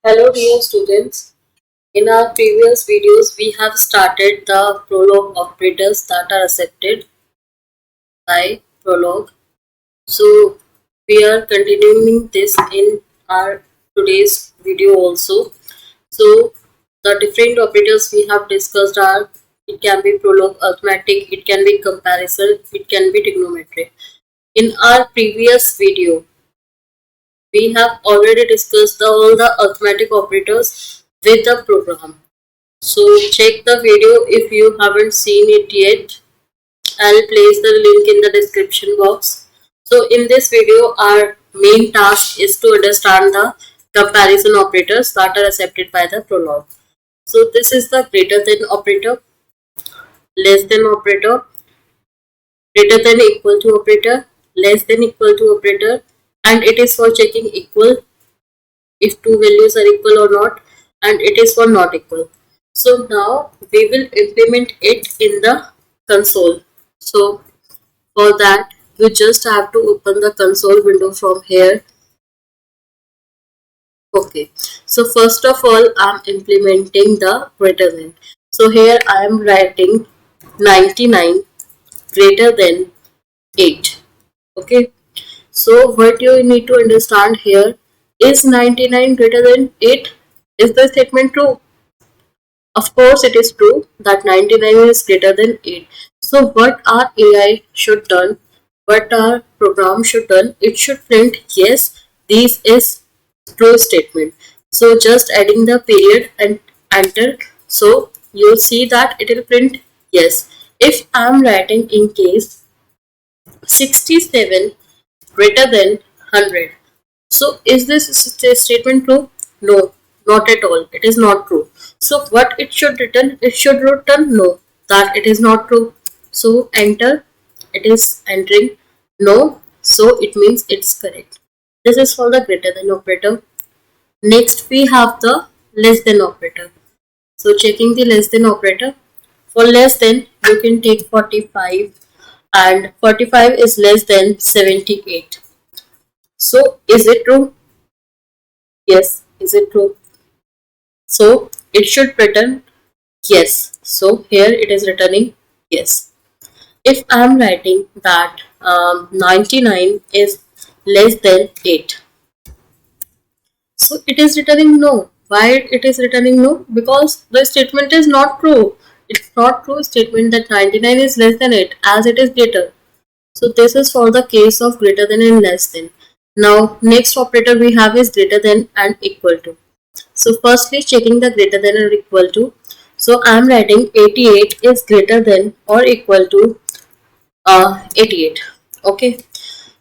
Hello dear students. In our previous videos we have started the prolog operators that are accepted by prolog. So we are continuing this in our today's video also. So the different operators we have discussed are it can be prolog arithmetic, it can be comparison, it can be trigonometry. In our previous video we have already discussed all the arithmetic operators with the program. So check the video if you haven't seen it yet. I'll place the link in the description box. So in this video our main task is to understand the comparison operators that are accepted by the prolog. So this is the greater than operator, less than operator, greater than equal to operator, less than equal to operator, and it is for checking equal if two values are equal or not, and it is for not equal. So now we will implement it in the console. So for that you just have to open the console window from here. Okay, so first of all I'm implementing the greater than. So here I am writing 99 greater than 8. Okay, so what you need to understand here is 99 greater than 8. Is the statement true? Of course, it is true that 99 is greater than 8. So, what our AI should done, what our program should done, it should print yes, this is true statement. So, just adding the period and enter. So, you'll see that it will print yes. If I am writing in case 67 greater than 100. So is this statement true? No, not at all. It is not true. So what it should return? It should return no, that it is not true. So enter. It is entering no. So it means it's correct. This is for the greater than operator. Next we have the less than operator. So checking the less than operator. For less than you can take 45, and 45 is less than 78. So is it true? Yes. Is it true? So it should return yes. So here it is returning yes. If I am writing that 99 is less than 8, so it is returning no. Why it is returning no? Because the statement is not true. It's not true statement that 99 is less than 8 as it is greater. So this is for the case of greater than and less than. Now next operator we have is greater than and equal to. So firstly checking the greater than or equal to. So I am writing 88 is greater than or equal to 88. Okay.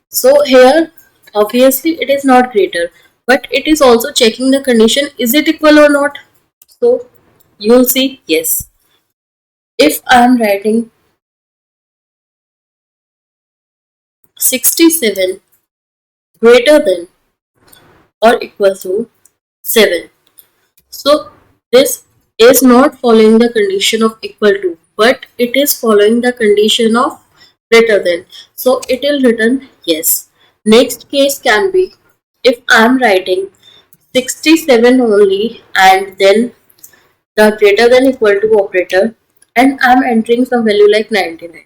So here obviously it is not greater, but it is also checking the condition, is it equal or not. So you'll see yes. If I am writing 67 greater than or equal to 7. So this is not following the condition of equal to, but it is following the condition of greater than. So it will return yes. Next case can be if I am writing 67 only and then the greater than equal to operator, and I am entering some value like 99.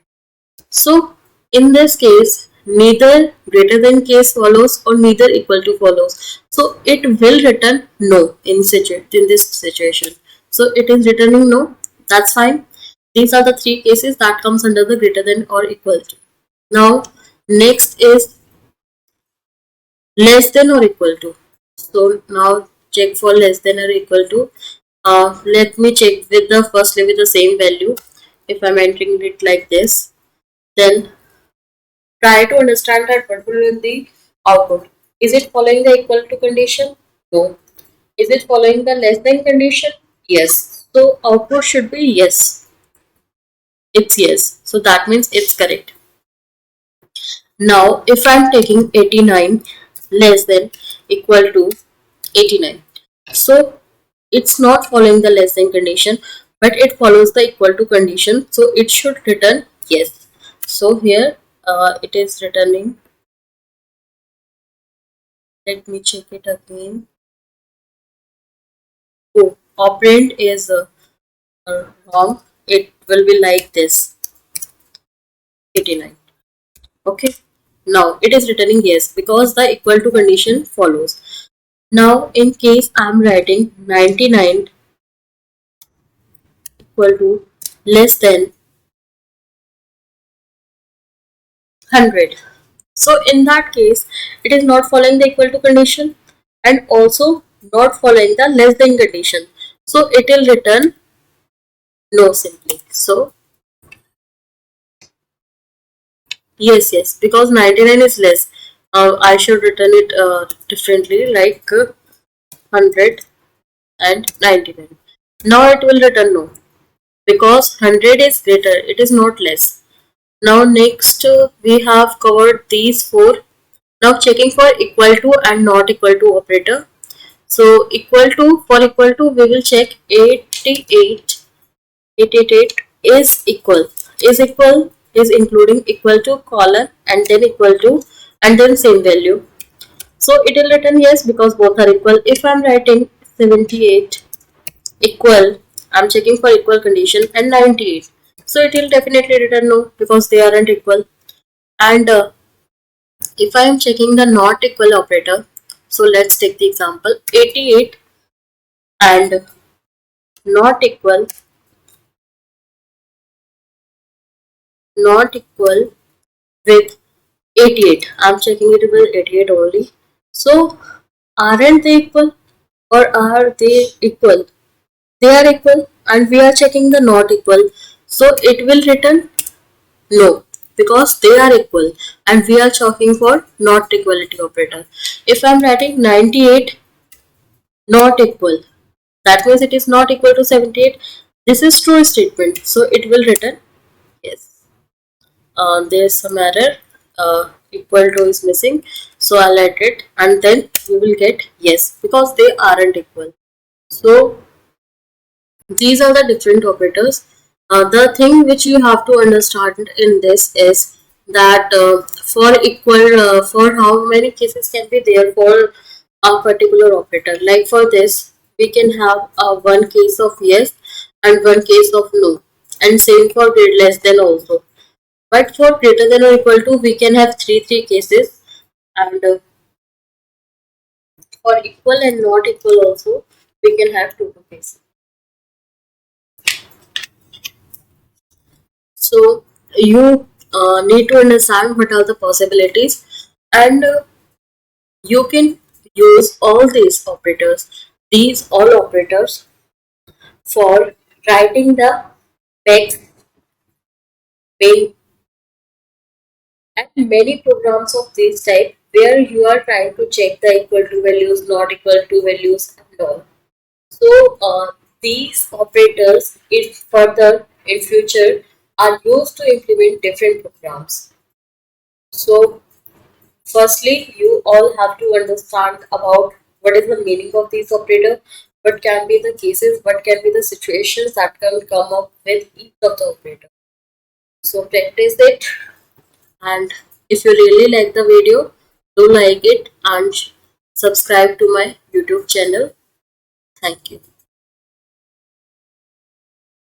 So in this case, neither greater than case follows or neither equal to follows. So it will return no in this situation. So it is returning no. That's fine. These are the three cases that comes under the greater than or equal to. Now next is less than or equal to. So now check for less than or equal to. Let me check with the firstly with the same value. If I'm entering it like this, then try to understand that what will be the output. Is it following the equal to condition? No. Is it following the less than condition? Yes. So output should be yes. It's yes. So that means it's correct. Now if I'm taking 89 less than equal to 89. So it's not following the less than condition, but it follows the equal to condition. So it should return yes. So here it is returning. Let me check it again. oh, operand is wrong, it will be like this, 89. Okay. Now it is returning yes because the equal to condition follows. Now in case I am writing 99 equal to less than 100. So in that case, it is not following the equal to condition and also not following the less than condition. So it will return no simply. So yes, yes, because 99 is less. I should return it differently like 100 and 99. Now it will return no because 100 is greater, it is not less. Now next we have covered these four. Now checking for equal to and not equal to operator. So equal to, for equal to we will check 88, 888 is equal. Is equal is including equal to colon and then equal to and then same value. So it will return yes because both are equal. If I am writing 78 equal, I am checking for equal condition and 98. So it will definitely return no because they aren't equal. And if I am checking the not equal operator, so let's take the example 88 and not equal, not equal with 88. I'm checking it with 88 only. So aren't they equal or are they equal? They are equal and we are checking the not equal. So it will return no because they are equal and we are checking for not equality operator. If I'm writing 98 not equal, that means it is not equal to 78. This is true statement. So it will return yes. There's some error, equal to is missing, so I'll add it and then we will get yes because they aren't equal. So these are the different operators. The thing which you have to understand in this is that for equal, for how many cases can be there for a particular operator. Like for this we can have one case of yes and one case of no, and same for grade less than also. But for greater than or equal to, we can have three cases, and for equal and not equal also, we can have two cases. So you need to understand what are the possibilities, and you can use all these operators, these all operators for writing the text, main, and many programs of this type where you are trying to check the equal to values, not equal to values, and all. So these operators, if further in future, are used to implement different programs. So firstly, you all have to understand about what is the meaning of these operators, what can be the cases, what can be the situations that can come up with each of the operator. So practice it, and if you really like the video, do like it and subscribe to my YouTube channel. Thank you.